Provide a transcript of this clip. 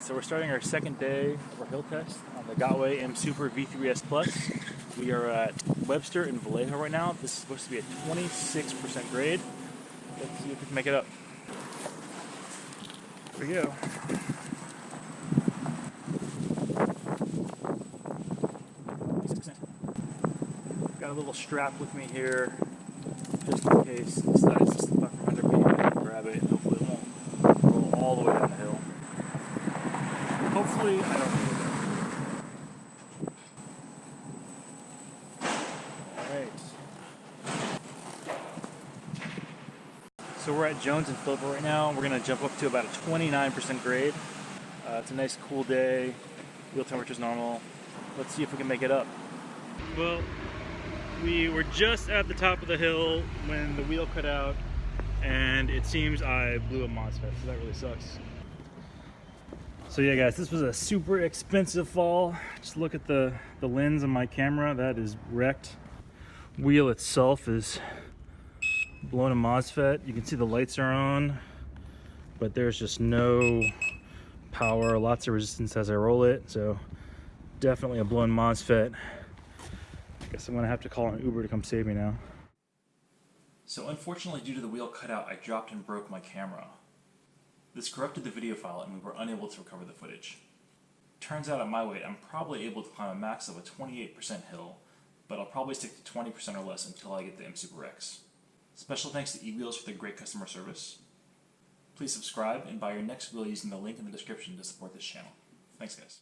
So we're starting our second day of our hill test on the Gotway MSuper v3s Plus. We are at Webster and Vallejo right now. This is supposed to be a 26% grade. Let's see if we can make it up. Here we go. Got a little strap with me here, just in case it decides to slip out from under me. I can grab it and hopefully it won't roll all the way down the hill. Hopefully, I don't need it. Alright. So we're at Jones and Philippa right now. We're going to jump up to about a 29% grade. It's a nice cool day. Wheel temperature's normal. Let's see if we can make it up. Well, we were just at the top of the hill when the wheel cut out, and it seems I blew a mosfet, so that really sucks. So yeah guys, this was a super expensive fall. Just look at the lens on my camera, that is wrecked. Wheel itself is blown a mosfet. You can see the lights are on, but there's just no power, lots of resistance as I roll it, so definitely a blown mosfet. I guess I'm gonna have to call an Uber to come save me now. So unfortunately, due to the wheel cutout, I dropped and broke my camera. This corrupted the video file and we were unable to recover the footage. Turns out at my weight, I'm probably able to climb a max of a 28% hill, but I'll probably stick to 20% or less until I get the MSuper X. Special thanks to eWheels for their great customer service. Please subscribe and buy your next wheel using the link in the description to support this channel. Thanks guys.